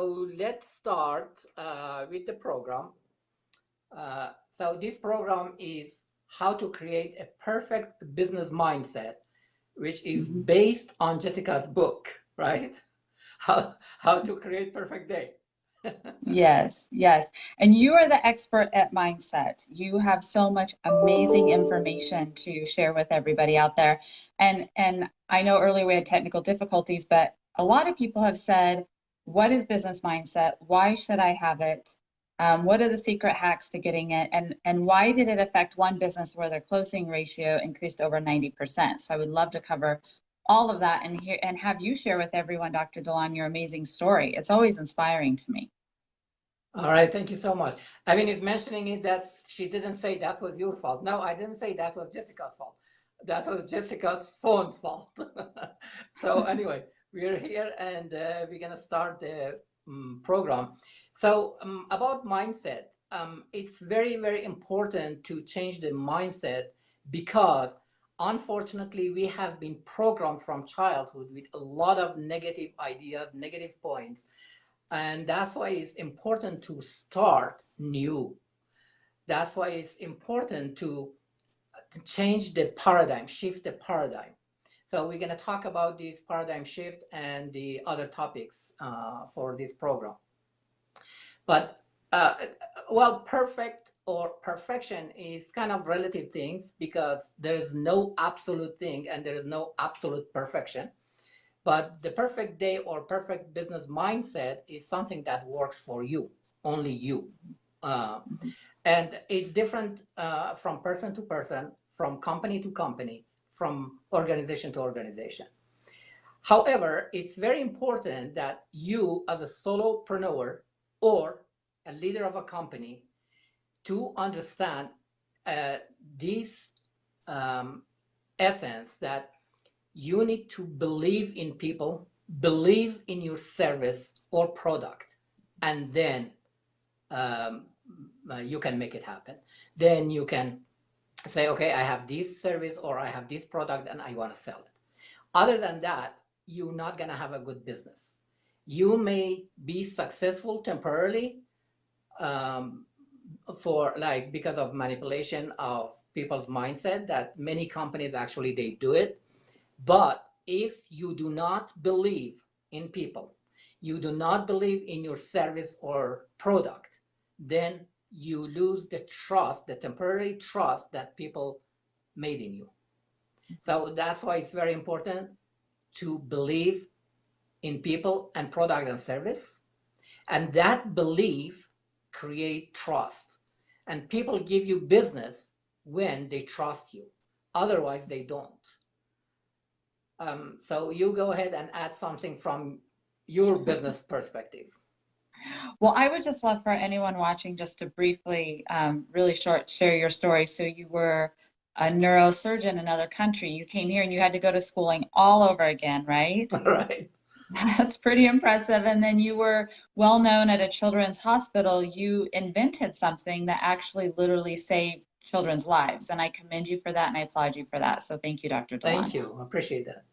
So let's start with the program. So this program is how to create a perfect business mindset, which is Mhm. based on Jessica's book, right? How to create perfect day. Yes, yes. And you are the expert at mindset. You have so much amazing information to share with everybody out there. And I know earlier we had technical difficulties, but a lot of people have said, what is business mindset? Why should I have it? What are the secret hacks to getting it? And why did it affect one business where their closing ratio increased over 90%? So I would love to cover all of that and hear and have you share with everyone, Dr. Delan, your amazing story. It's always inspiring to me. All right, thank you so much. I mean, if mentioning it that she didn't say that was your fault. No, I didn't say that was Jessica's fault. That was Jessica's phone fault. So anyway, we're here and we're gonna start the program. So about mindset, it's very, very important to change the mindset because unfortunately we have been programmed from childhood with a lot of negative ideas, negative points, and that's why it's important to start new. That's why it's important to change the paradigm, shift the paradigm. So we're going to talk about this paradigm shift and the other topics for this program. But uh, well, perfect or perfection is kind of relative things because there is no absolute thing and there is no absolute perfection. But the perfect day or perfect business mindset is something that works for you, only you. Uh, Mhm. and it's different from person to person, from company to company, from organization to organization. However, it's very important that you, as a solopreneur or a leader of a company, to understand uh, this um, essence that you need to believe in people, believe in your service or product, and then um, you can make it happen. Then you can say, okay, I have this service or I have this product and I want to sell it. Other than that, you're not going to have a good business. You may be successful temporarily um, for like because of manipulation of people's mindset that many companies actually they do it. But if you do not believe in people, you do not believe in your service or product, then you lose the trust, the temporary trust that people made in you. So that's why it's very important to believe in people and product and service. And that belief create trust. And people give you business when they trust you. Otherwise, they don't. So you go ahead and add something from your business perspective. Well, I would just love for anyone watching just to briefly, really short, share your story. So you were a neurosurgeon in another country. You came here and you had to go to schooling all over again, right? All right. That's pretty impressive. And then you were well known at a children's hospital. You invented something that actually literally saved children's lives. And I commend you for that and I applaud you for that. So thank you, Dr. Thank Delan. you. I appreciate that.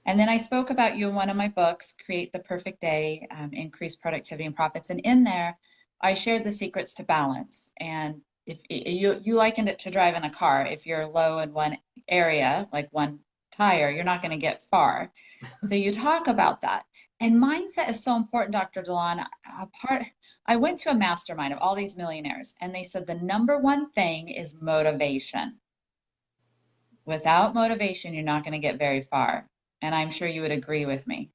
And then I spoke about you in one of my books, Create the Perfect Day, Increase Productivity and Profits. And in there, I shared the secrets to balance. And if you likened it to driving a car, if you're low in one area, like one tire, you're not going to get far. So you talk about that. And mindset is so important, Dr. Delan. I went to a mastermind of all these millionaires, and they said the number one thing is motivation. Without motivation, you're not going to get very far. And I'm sure you would agree with me.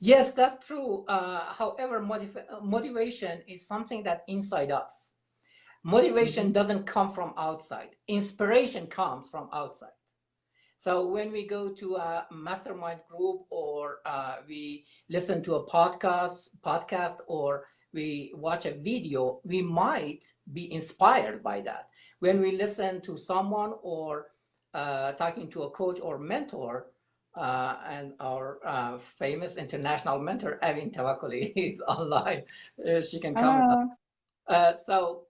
Yes, that's true. However, motivation is something that inside us. Motivation Mhm. doesn't come from outside. Inspiration comes from outside. So when we go to a mastermind group or we listen to a podcast, or we watch a video, we might be inspired by that. When we listen to someone or talking to a coach or mentor, and our famous international mentor, Evin Tawakoli, is online. She can comment. Hello. So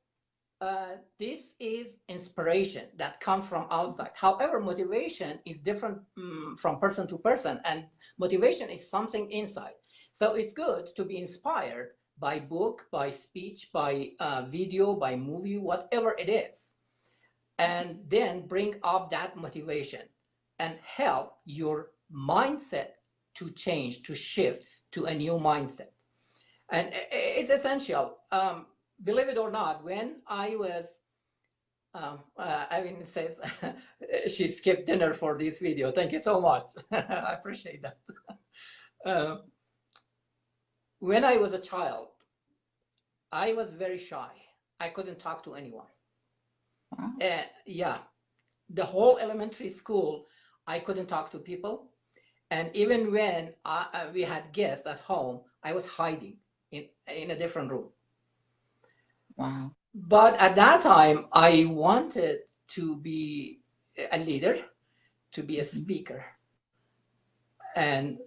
This is inspiration that comes from outside. However, motivation is different from person to person, and motivation is something inside. So it's good to be inspired by book, by speech, by video, by movie, whatever it is, and then bring up that motivation and help your mindset to change, to shift to a new mindset. And it's essential. Believe it or not, when I was, I mean, it says she skipped dinner for this video. Thank you so much. I appreciate that. Uh, when I was a child, I was very shy. I couldn't talk to anyone. Wow. Yeah, the whole elementary school, I couldn't talk to people. And even when we had guests at home, I was hiding in a different room. Wow. But at that time, I wanted to be a leader, to be a speaker. And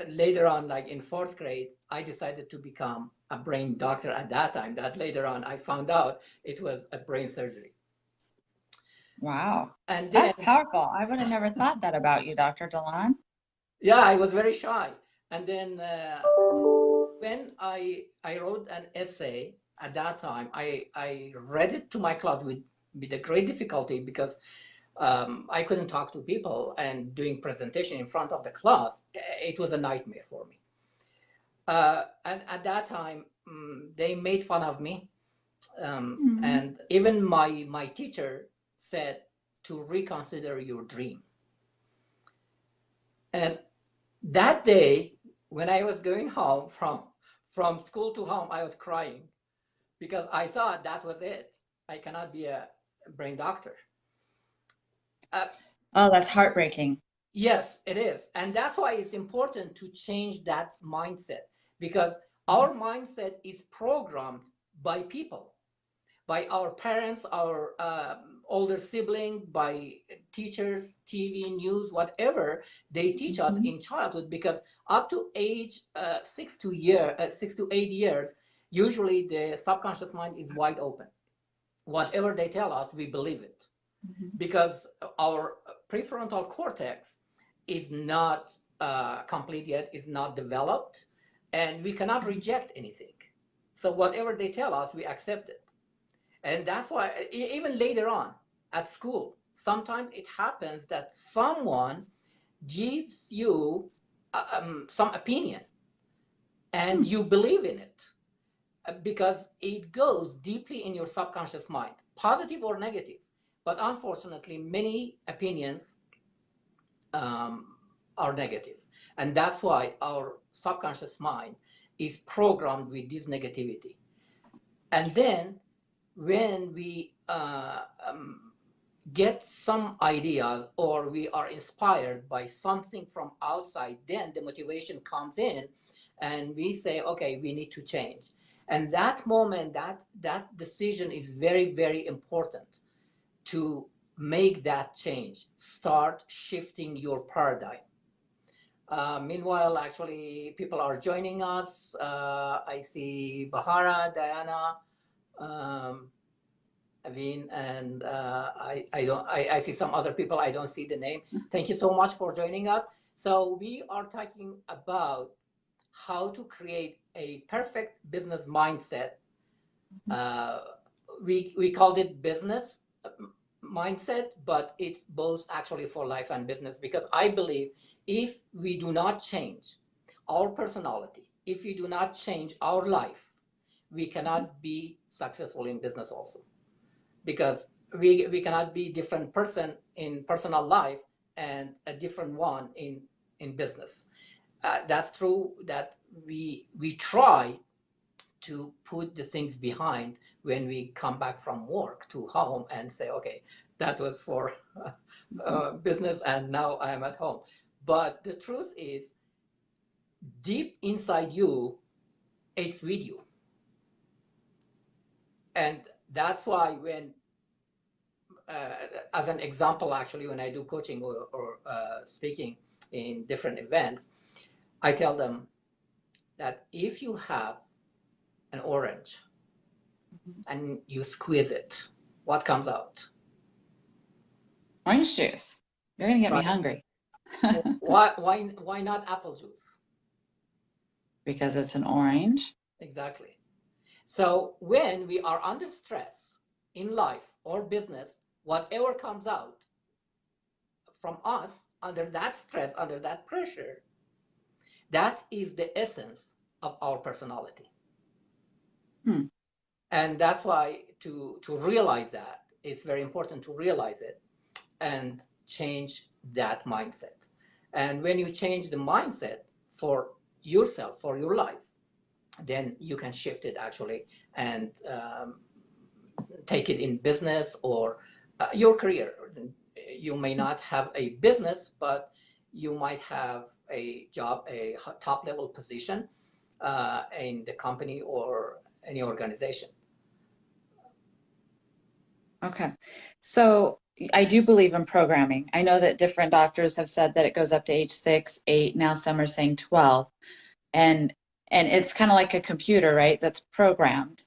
later on, like in fourth grade, I decided to become a brain doctor at that time. That later on, I found out it was a brain surgery. Wow. And then, That's powerful. I would have never thought that about you, Dr. Delan. yeah, I was very shy. And then when I wrote an essay at that time, I read it to my class with a great difficulty because I couldn't talk to people, and doing presentation in front of the class, it was a nightmare for me. And at that time, they made fun of me, and even my teacher said to reconsider your dream. And that day, when I was going home from school to home, I was crying because I thought that was it. I cannot be a brain doctor. Oh, that's heartbreaking. Yes, it is. And that's why it's important to change that mindset, because our mindset is programmed by people, by our parents, our older sibling, by teachers, TV, news, whatever they teach us in childhood. Because up to age 6 to 8 years, usually the subconscious mind is wide open. Whatever they tell us, we believe it, because our prefrontal cortex is not complete yet, is not developed, and we cannot reject anything. So whatever they tell us, we accept it. And that's why even later on at school, sometimes it happens that someone gives you some opinion and you believe in it because it goes deeply in your subconscious mind, positive or negative. But unfortunately, many opinions are negative. And that's why our subconscious mind is programmed with this negativity. And then when we get some idea or we are inspired by something from outside, then the motivation comes in and we say, okay, we need to change. And that moment, that decision is very, very important to make that change. Start shifting your paradigm. Meanwhile, actually, people are joining us. I see Bahara, Diana, Aveen, and I see some other people. I don't see the name. Thank you so much for joining us. So we are talking about how to create a perfect business mindset. We called it business mindset, but it's both actually for life and business, because I believe if we do not change our personality, if we do not change our life, we cannot be successful in business also, because we cannot be different person in personal life and a different one in business. That's true that we try to put the things behind when we come back from work to home and say, okay, that was for business and now I am at home. But the truth is, deep inside you, it's with you. And that's why when, as an example, actually, when I do coaching or speaking in different events, I tell them that if you have an orange and you squeeze it. What comes out? Orange juice. You're gonna get me Right. hungry. Why not apple juice? Because it's an orange. Exactly. So when we are under stress in life or business, whatever comes out from us under that stress, under that pressure, that is the essence of our personality. Hmm. And that's why to realize that, it's very important to realize it and change that mindset. And when you change the mindset for yourself, for your life, then you can shift it actually and take it in business or your career. You may not have a business, but you might have a job, a top level position in the company or any organization. Okay. So I do believe in programming. I know that different doctors have said that it goes up to age 6, 8, now some are saying 12. And it's kind of like a computer, right? That's programmed.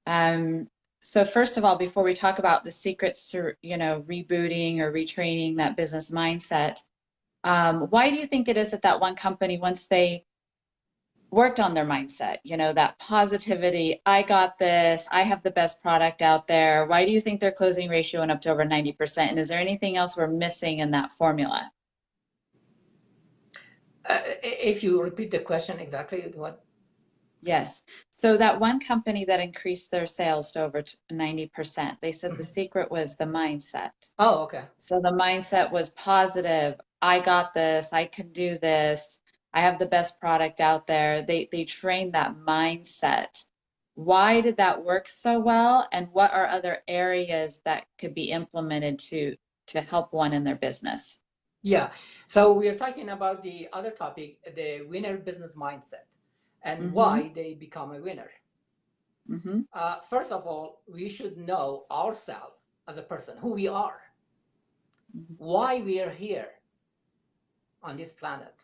Um, so first of all, before we talk about the secrets to, rebooting or retraining that business mindset, why do you think it is that that one company, once they worked on their mindset, that positivity, I got this, I have the best product out there, why do you think their closing ratio went up to over 90%? And is there anything else we're missing in that formula? If you repeat the question exactly, what? Yes. So that one company that increased their sales to over 90%, they said the secret was the mindset. Oh, okay. So the mindset was positive. I got this. I can do this. I have the best product out there. They trained that mindset. Why did that work so well? And what are other areas that could be implemented to help one in their business? Yeah. So we are talking about the other topic, the winner business mindset, and Mm-hmm. why they become a winner. Mm-hmm. First of all, we should know ourselves as a person, who we are, why we are here on this planet,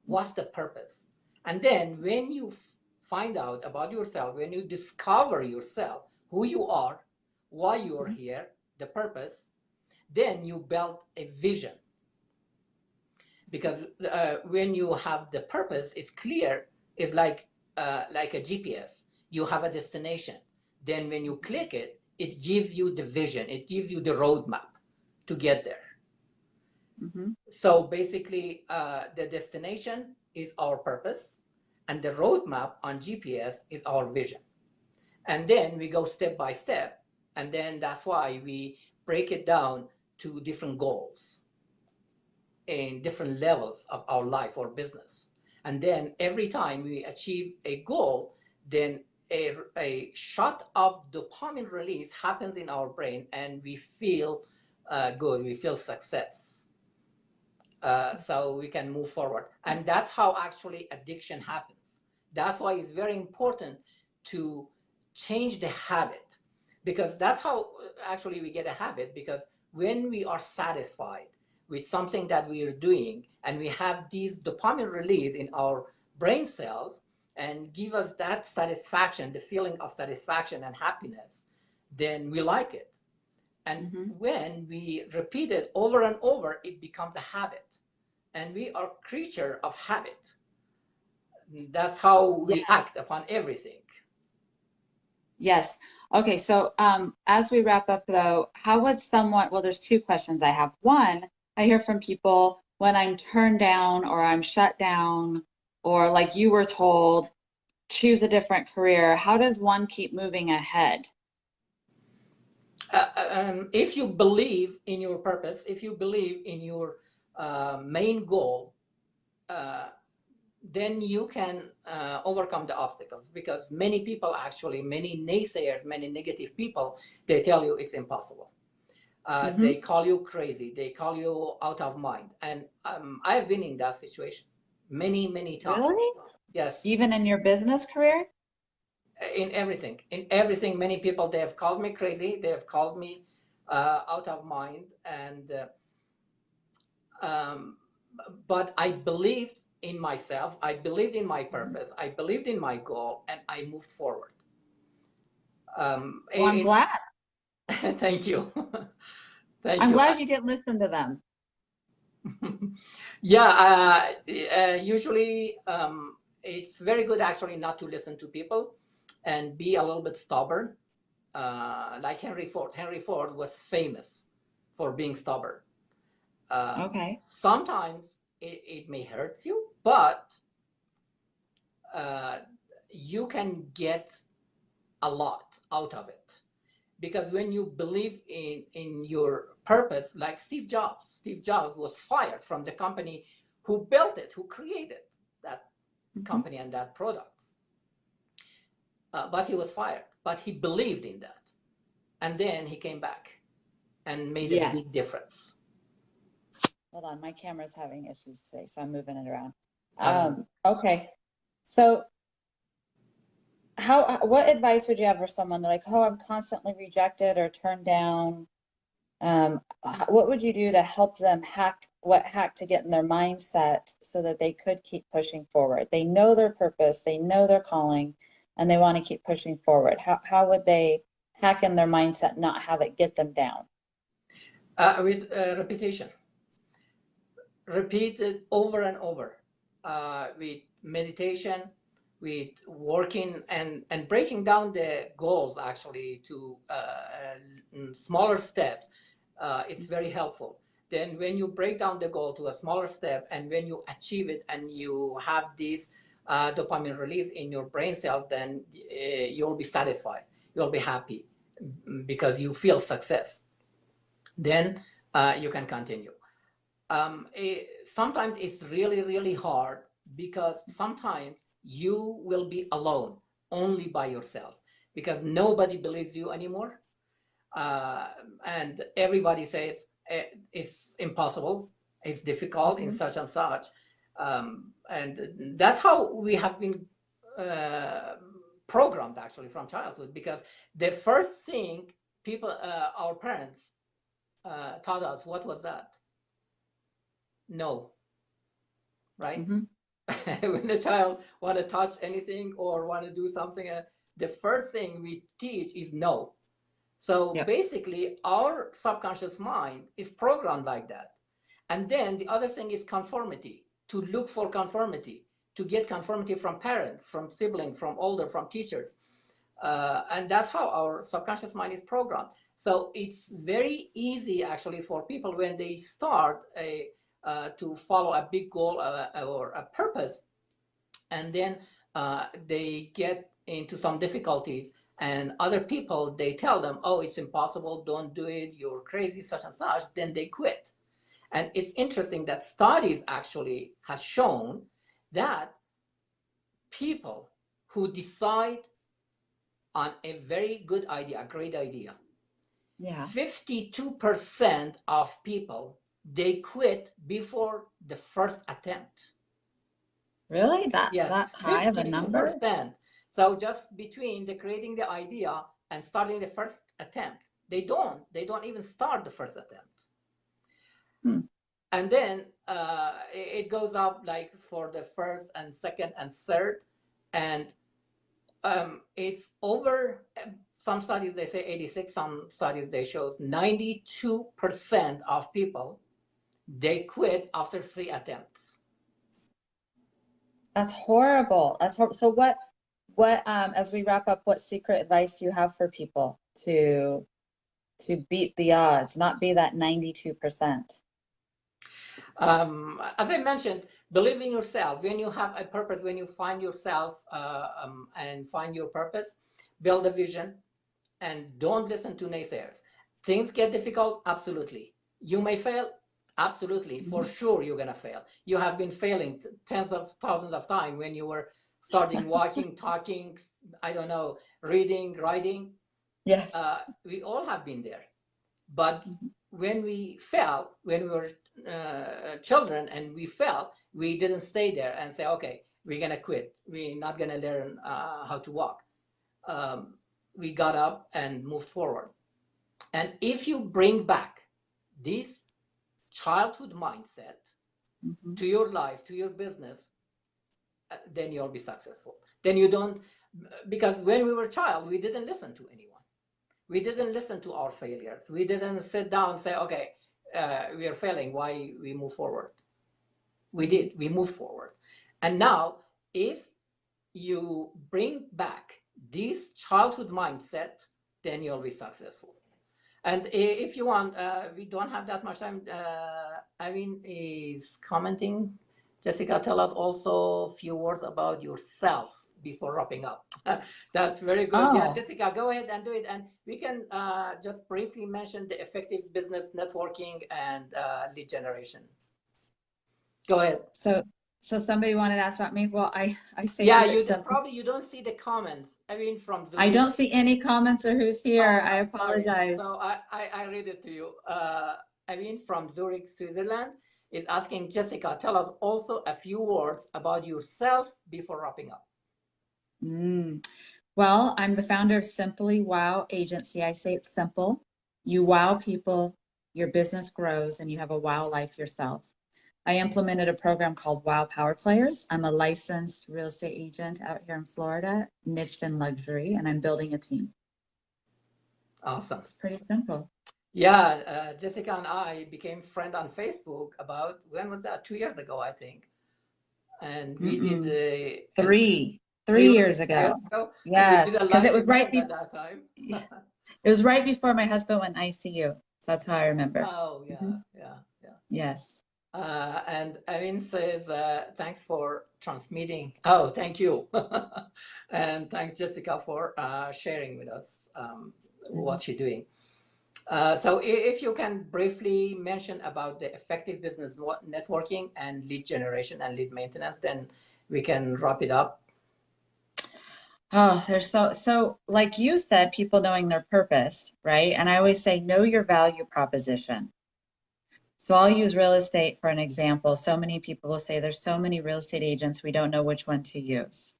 what's the purpose. And then when you find out about yourself, when you discover yourself, who you are, why you are here, the purpose, then you build a vision. Because when you have the purpose, it's clear. It's like a GPS. You have a destination. Then when you click it, it gives you the vision. It gives you the roadmap to get there. Mm-hmm. So basically, the destination is our purpose, and the roadmap on GPS is our vision. And then we go step by step, and then that's why we break it down to different goals in different levels of our life or business. And then every time we achieve a goal, then a shot of dopamine release happens in our brain and we feel good, we feel success. So we can move forward. And that's how actually addiction happens. That's why it's very important to change the habit, because that's how actually we get a habit. Because when we are satisfied with something that we are doing and we have these dopamine release in our brain cells and give us that satisfaction, the feeling of satisfaction and happiness, then we like it. And when we repeat it over and over, it becomes a habit. And we are creature of habit. That's how we act upon everything. Yes. Okay. So, as we wrap up though, how would someone, well, there's two questions I have. One, I hear from people when I'm turned down or I'm shut down, or like you were told, choose a different career. How does one keep moving ahead? If you believe in your purpose, if you believe in your main goal, uh, then you can overcome the obstacles, because many people actually, many naysayers, many negative people, they tell you it's impossible. They call you crazy. They call you out of mind. And I've been in that situation many, many times. Really? Yes, Even in your business career? in everything, many people, they have called me crazy. They have called me out of mind. And um, but I believed in myself. I believed in my purpose. I believed in my goal, and I moved forward. Well, I'm It's glad. thank you. Thank I'm you. glad you didn't listen to them. Yeah, usually it's very good actually not to listen to people and be a little bit stubborn. Like Henry Ford. Henry Ford was famous for being stubborn. Okay. Sometimes it may hurt you, but uh, you can get a lot out of it. Because when you believe in your purpose, like Steve Jobs was fired from the company who built it, who created that Mhm. company and that product. But he was fired. But he believed in that. And then he came back and made a Yes. big difference. Hold on, my camera's having issues today, so I'm moving it around. Um, Okay. So what advice would you have for someone like, oh, I'm constantly rejected or turned down? What would you do to help them hack to get in their mindset so that they could keep pushing forward? They know their purpose, they know their calling, and they want to keep pushing forward. How would they hack in their mindset, not have it get them down? with repetition, repeat it over and over, with meditation, with working and breaking down the goals actually to smaller steps. It's very helpful. Then when you break down the goal to a smaller step and when you achieve it and you have this dopamine release in your brain cells, then you'll be satisfied, you'll be happy because you feel success. Then you can continue. Sometimes it's really, really hard because sometimes you will be alone, only by yourself, because nobody believes you anymore. Uh, and everybody says it's impossible, it's difficult in Mhm. such and such. And that's how we have been uh, programmed actually from childhood, because the first thing people, our parents, taught us, what was that? No, right? Mhm. When a child want to touch anything or want to do something, the first thing we teach is no. So Yep. basically, our subconscious mind is programmed like that. And then the other thing is conformity, to look for conformity, to get conformity from parents, from siblings, from older, from teachers. And that's how our subconscious mind is programmed. So it's very easy actually for people when they start to follow a big goal or a purpose, and then they get into some difficulties, and other people, they tell them, oh, it's impossible, don't do it, you're crazy, such and such, then they quit. And it's interesting that studies actually has shown that people who decide on a very good idea, a great idea, Yeah. 52% of people, they quit before the first attempt. Really? Yes, That high of a number? 52%. So just between the creating the idea and starting the first attempt, they don't even start the first attempt. Hmm. And then it goes up like for the first and second and third, and it's over. Some studies they say 86, some studies they show 92% of people, they quit after 3 attempts. That's horrible. That's horrible. So as we wrap up, what secret advice do you have for people to beat the odds, not be that 92%? As I mentioned, believe in yourself. When you have a purpose, when you find yourself and find your purpose, build a vision and don't listen to naysayers. Things get difficult, absolutely. You may fail, absolutely. For Mhm. sure, you're gonna fail. You have been failing tens of thousands of times when you were starting walking, talking, I don't know, reading, writing. Yes. We all have been there. But Mhm. when we fell, when we were children and we fell, we didn't stay there and say, okay, we're going to quit. We're not going to learn how to walk. Um, we got up and moved forward. And if you bring back this childhood mindset Mhm. to your life, to your business, then you'll be successful. Then you don't Because when we were child, we didn't listen to anyone. We didn't listen to our failures. We didn't sit down and say, okay, we are failing, why we move forward? We did, we moved forward. And now, if you bring back this childhood mindset, then you'll be successful. And if you want, we don't have that much time. Irene is commenting. Jessica, tell us also a few words about yourself before wrapping up. That's very good. Yeah, Oh, Jessica, go ahead and do it. And we can just briefly mention the effective business networking and lead generation. Go ahead. so somebody wanted to ask about me. Well, I say Yeah, keep it you simple. probably you don't see the comments. I mean, from I Zurich. don't see any comments or who's here. Oh, I I'm sorry. apologize. So I read it to you. I mean, from Zurich, Switzerland, is asking Jessica, tell us also a few words about yourself before wrapping up. Well, I'm the founder of Simply Wow Agency. I say it's simple. You wow people, your business grows, and you have a wow life yourself. I implemented a program called Wow Power Players. I'm a licensed real estate agent out here in Florida, niched in luxury, and I'm building a team. Awesome. It's pretty simple. Yeah, Jessica and I became friends on Facebook about, when was that? 2 years ago, I think. And we did Three 3 years years ago. ago, and we did Yes, a because live it was event at that time. it was right before my husband went ICU. So that's how I remember. Oh, yeah, yeah, yeah. Yes. And Erin says, thanks for transmitting. Oh, thank you. And thanks, Jessica, for sharing with us what you're doing. So if you can briefly mention about the effective business networking and lead generation and lead maintenance, then we can wrap it up. Oh, there's so like you said, people knowing their purpose, right? And I always say, know your value proposition. So I'll use real estate for an example. So many people will say there's so many real estate agents, we don't know which one to use.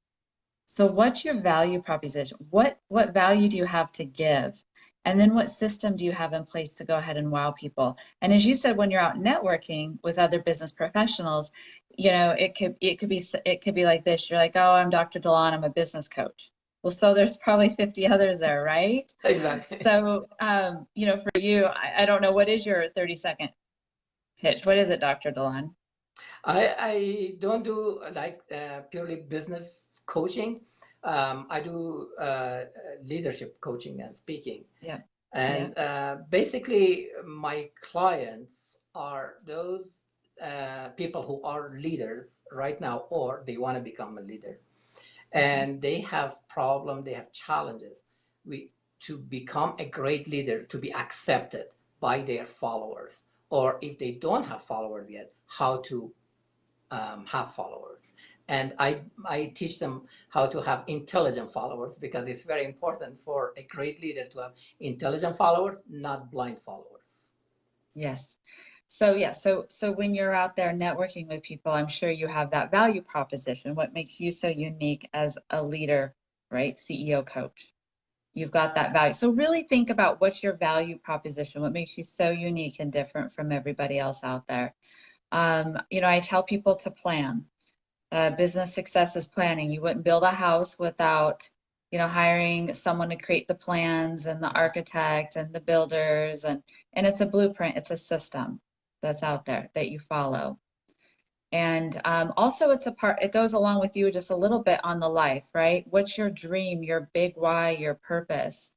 So what's your value proposition? What value do you have to give? And then what system do you have in place to go ahead and wow people? And as you said, when you're out networking with other business professionals, you know, it could be like this. You're like, oh, I'm Dr. Delon, I'm a business coach. Well, so there's probably 50 others there, right? Exactly. So, you know, for you, I don't know, what is your 30-second pitch? What is it, Dr. Delon? I don't do like purely business coaching. I do leadership coaching and speaking. Yeah. And basically, my clients are those people who are leaders right now, or they want to become a leader, and they have problems, they have challenges. To become a great leader, to be accepted by their followers, or if they don't have followers yet, how to have followers. And I teach them how to have intelligent followers, because it's very important for a great leader to have intelligent followers, not blind followers. Yes. So yeah, so when you're out there networking with people, I'm sure you have that value proposition. What makes you so unique as a leader, right? CEO coach. You've got that value. So really think about what's your value proposition, what makes you so unique and different from everybody else out there. You know, I tell people to plan. Business success is planning. You wouldn't build a house without, you know, hiring someone to create the plans and the architect and the builders, and it's a blueprint, it's a system that's out there that you follow. And also it's a part, it goes along with you just a little bit on the life, right? What's your dream, your big why, your purpose?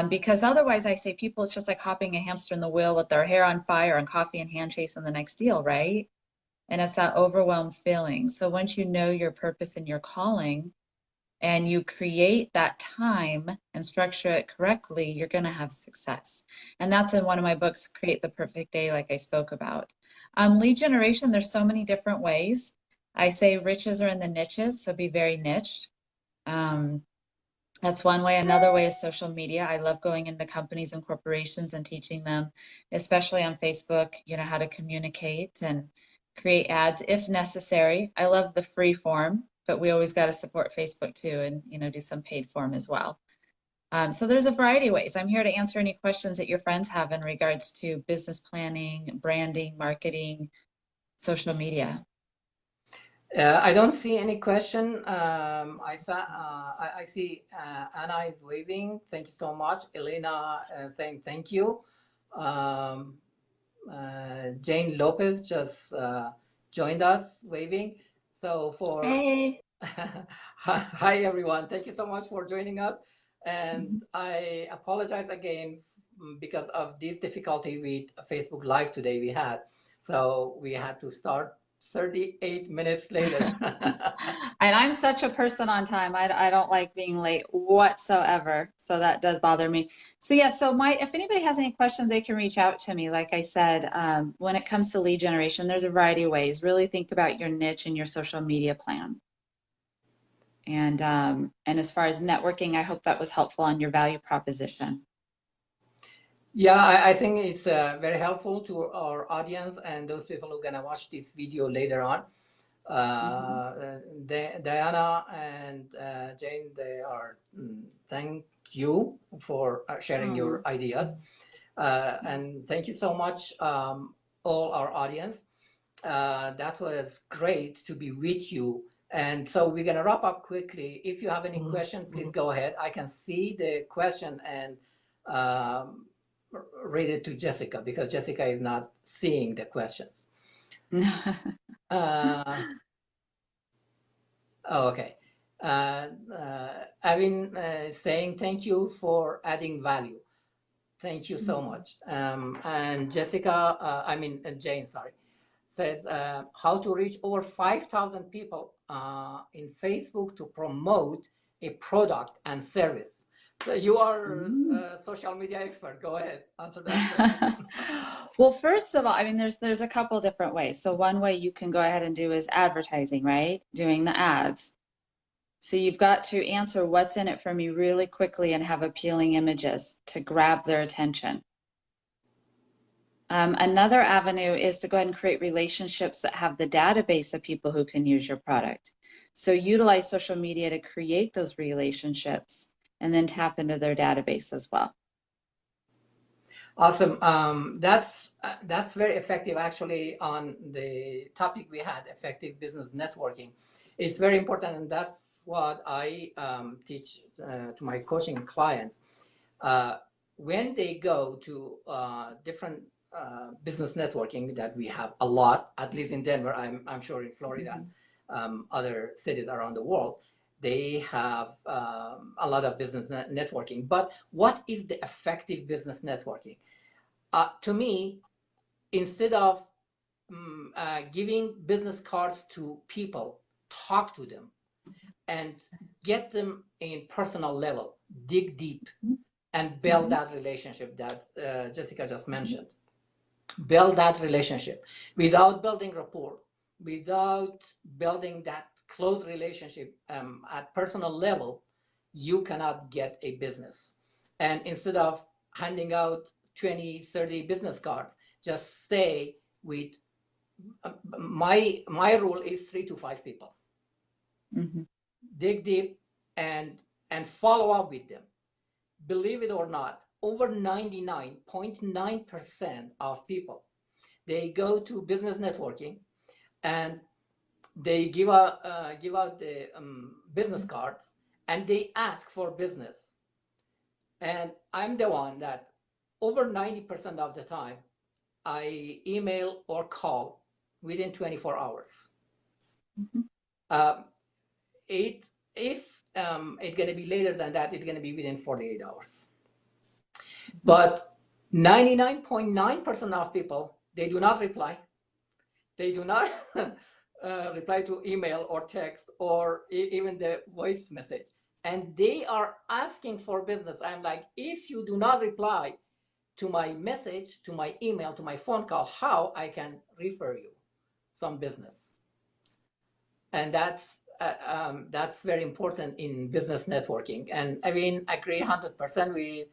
Because otherwise I say people, it's just like hopping a hamster in the wheel with their hair on fire and coffee in hand chasing the next deal, right? And it's that overwhelmed feeling. So once you know your purpose and your calling and you create that time and structure it correctly, you're going to have success. And that's in one of my books, Create the Perfect Day, like I spoke about. Lead generation, there's so many different ways. I say riches are in the niches, so be very niched. That's one way. Another way is social media. I love going into companies and corporations and teaching them, especially on Facebook, you know, how to communicate and create ads if necessary. I love the free form, but we always got to support Facebook too, and you know, do some paid form as well. So there's a variety of ways. I'm here to answer any questions that your friends have in regards to business planning, branding, marketing, social media. I don't see any question. I see Anna is waving. Thank you so much. Elena saying thank you. Um, Jane Lopez just joined us waving. So for Hey. hi everyone. Thank you so much for joining us. And I apologize again because of this difficulty with Facebook Live today we had. So we had to start 38 minutes later. And I'm such a person on time. I don't like being late whatsoever. So that does bother me. So yeah, so if anybody has any questions, they can reach out to me. Like I said, when it comes to lead generation, there's a variety of ways. Really think about your niche and your social media plan. And as far as networking, I hope that was helpful on your value proposition. Yeah, I think it's very helpful to our audience and those people who are going to watch this video later on. Diana and Jane, they are thank you for sharing your ideas. And thank you so much, all our audience. That was great to be with you. And so we're going to wrap up quickly. If you have any question, please go ahead. I can see the question and um, read it to Jessica because Jessica is not seeing the questions. uh, oh, okay. I've been saying thank you for adding value. Thank you so much. And Jessica, Jane, sorry, says how to reach over 5,000 people in Facebook to promote a product and service. So you are a social media expert. Go ahead, answer that question. Well, first of all, I mean, there's a couple different ways. So one way you can go ahead and do is advertising, right? Doing the ads. So you've got to answer what's in it for me really quickly and have appealing images to grab their attention. Another avenue is to go ahead and create relationships that have the database of people who can use your product. So utilize social media to create those relationships and then tap into their database as well. Awesome. That's very effective actually on the topic we had, effective business networking. It's very important, and that's what I teach to my coaching clients. When they go to different business networking that we have a lot, at least in Denver, I'm sure in Florida, other cities around the world, they have a lot of business networking. But what is the effective business networking? To me, instead of giving business cards to people, talk to them and get them in personal level, dig deep and build that relationship that Jessica just mentioned. Build that relationship. Without building rapport, without building that close relationship at personal level, you cannot get a business. And instead of handing out 20, 30 business cards, just stay with my rule is 3 to 5 people. Dig deep and follow up with them. Believe it or not, over 99.9% of people, they go to business networking and they give out the business cards and they ask for business. And I'm the one that over 90% of the time, I email or call within 24 hours. If it's going to be later than that, it's going to be within 48 hours. But 99.9% of people, they do not reply. They do not reply to email or text or even the voice message. And they are asking for business. I'm like, if you do not reply to my message, to my email, to my phone call, how I can refer you some business? And that's very important in business networking. And I mean, I agree 100% with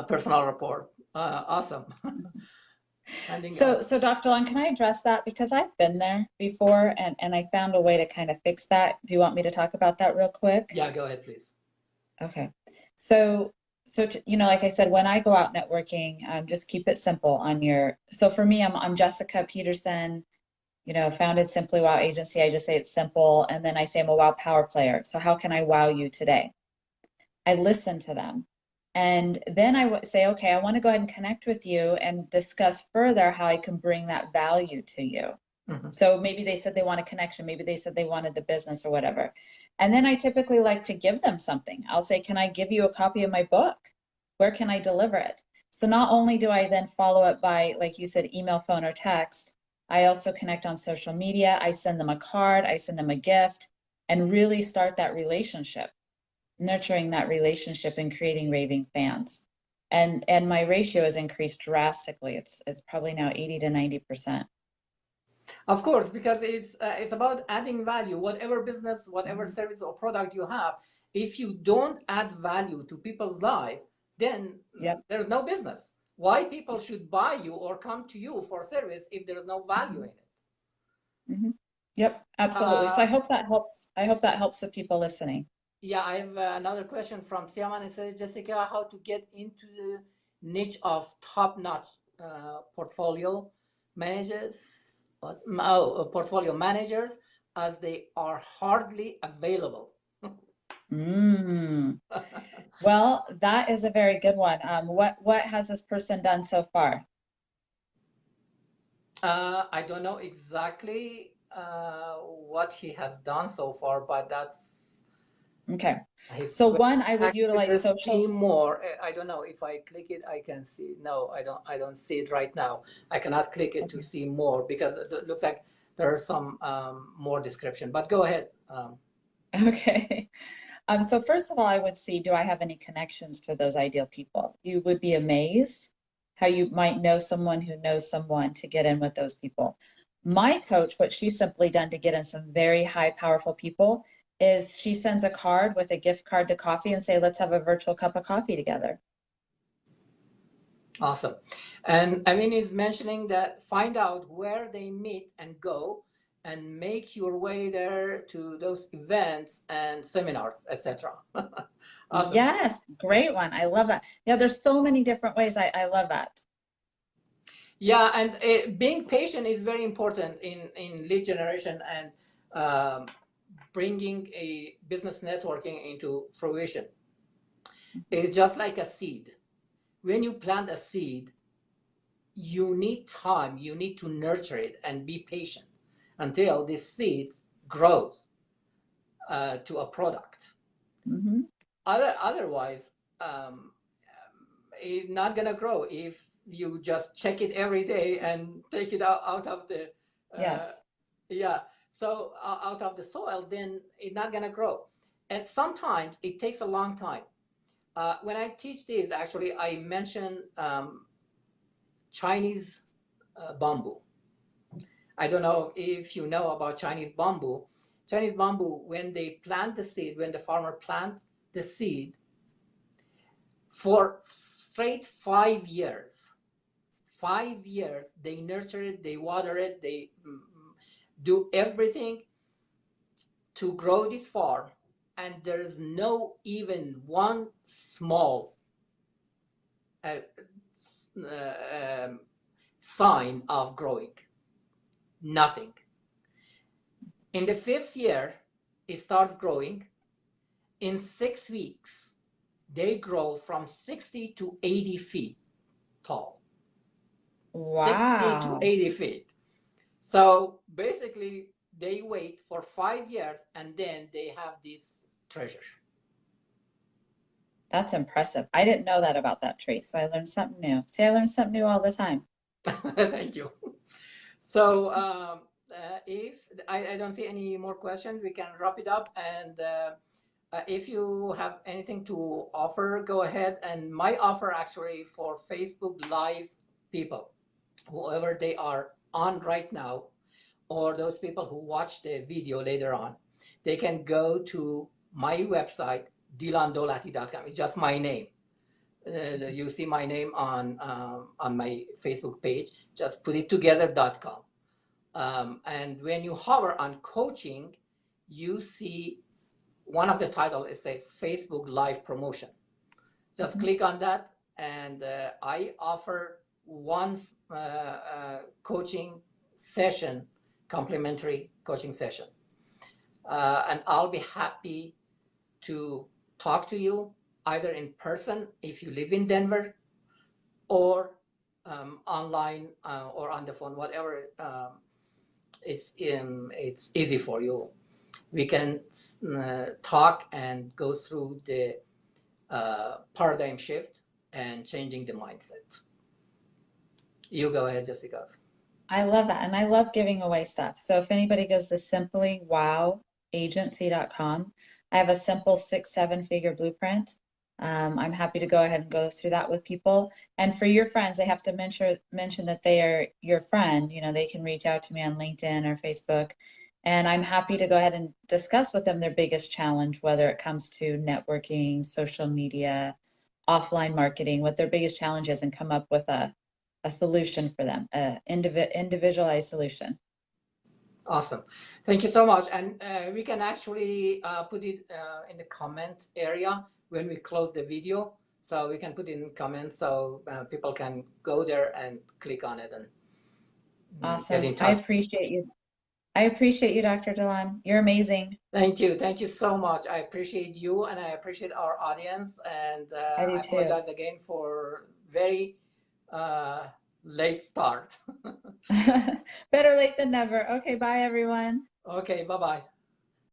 personal rapport. Awesome. So Dr. Long, can I address that? Because I've been there before and I found a way to kind of fix that. Do you want me to talk about that real quick? Yeah, go ahead, please. Okay. So like I said, when I go out networking, just keep it simple on so for me, I'm Jessica Peterson. founded Simply Wow Agency. I just say it's simple. And then I say I'm a wow power player. So how can I wow you today? I listen to them. And then I would say, okay, I want to go ahead and connect with you and discuss further how I can bring that value to you. Mm-hmm. So maybe they said they want a connection. Maybe they said they wanted the business or whatever. And then I typically like to give them something. I'll say, can I give you a copy of my book? Where can I deliver it? So not only do I then follow up by, like you said, email, phone, or text, I also connect on social media. I send them a card, I send them a gift, and really start that relationship, nurturing that relationship and creating raving fans. And my ratio has increased drastically. It's probably now 80 to 90%. Of course, because it's about adding value. Whatever business, whatever service or product you have, if you don't add value to people's life, then Yep. there's no business. Why people should buy you or come to you for service if there's no value in it? Mm-hmm. Yep, absolutely. So I hope that helps. I hope that helps the people listening. Yeah, I have another question from Tiaman. It says, Jessica, how to get into the niche of top-notch portfolio managers, portfolio managers, as they are hardly available. Mm. Well, that is a very good one. What has this person done so far? I don't know exactly what he has done so far, but that's Okay. his So question. one, I would Actually, utilize there's see social. more. I don't know if I click it, I can see. No, I don't see it right now. I cannot click it to Okay. see more because it looks like there's some more description. But go ahead. Okay. So first of all, I would see, do I have any connections to those ideal people? You would be amazed how you might know someone who knows someone to get in with those people. My coach, what she's simply done to get in some very high, powerful people is she sends a card with a gift card to coffee and say, let's have a virtual cup of coffee together. Awesome. And Amin is mentioning that find out where they meet and go and make your way there to those events and seminars, etc. Awesome. Yes, great one. I love that. Yeah, there's so many different ways. I love that. Yeah, and being patient is very important in lead generation and um, bringing a business networking into fruition. It's just like a seed. When you plant a seed, you need time, you need to nurture it and be patient until this seed grows to a product. Mm-hmm. Otherwise, um, it's not gonna grow if you just check it every day and take it out of the uh, Yes. yeah, so out of the soil, then it's not gonna grow. And sometimes it takes a long time. When I teach this, actually, I mention Chinese bamboo. I don't know if you know about Chinese bamboo. Chinese bamboo, when they plant the seed, when the farmer plants the seed, for straight 5 years, 5 years, they nurture it, they water it, they do everything to grow this farm, and there is no even one small uh, sign of growing. Nothing. In the 5th year, it starts growing. In 6 weeks, they grow from 60 to 80 feet tall. 60 to Wow. 80 feet. So basically, they wait for 5 years and then they have this treasure. That's impressive. I didn't know that about that tree, so I learned something new. See, I learn something new all the time. Thank you. So if I don't see any more questions, we can wrap it up. And if you have anything to offer, go ahead. And my offer actually for Facebook Live people, whoever they are on right now, or those people who watch the video later on, they can go to my website, dilandolati.com. It's just my name. You see my name on my Facebook page. Just put it together.com. And when you hover on coaching, you see one of the titles is a Facebook Live promotion. Just click on that, and I offer one coaching session complimentary coaching session. And I'll be happy to talk to you either in person if you live in Denver, or online or on the phone, whatever it's easy for you. We can talk and go through the paradigm shift and changing the mindset. You go ahead, Jessica. I love that. And I love giving away stuff. So if anybody goes to simplywowagency.com, I have a simple 6-7 figure blueprint. I'm happy to go ahead and go through that with people. And for your friends, they have to mention that they are your friend. You know, they can reach out to me on LinkedIn or Facebook. And I'm happy to go ahead and discuss with them their biggest challenge, whether it comes to networking, social media, offline marketing, what their biggest challenge is, and come up with a solution for them, an individualized solution. Awesome. Thank you so much. And we can actually put it in the comment area when we close the video. So we can put it in comments so people can go there and click on it and Awesome. get in I touch. appreciate you. I appreciate you, Dr. Delan. You're amazing. Thank you. Thank you so much. I appreciate you and I appreciate our audience. And I do I too. apologize again for very late start. Better late than never. Okay, bye everyone. Okay, bye-bye.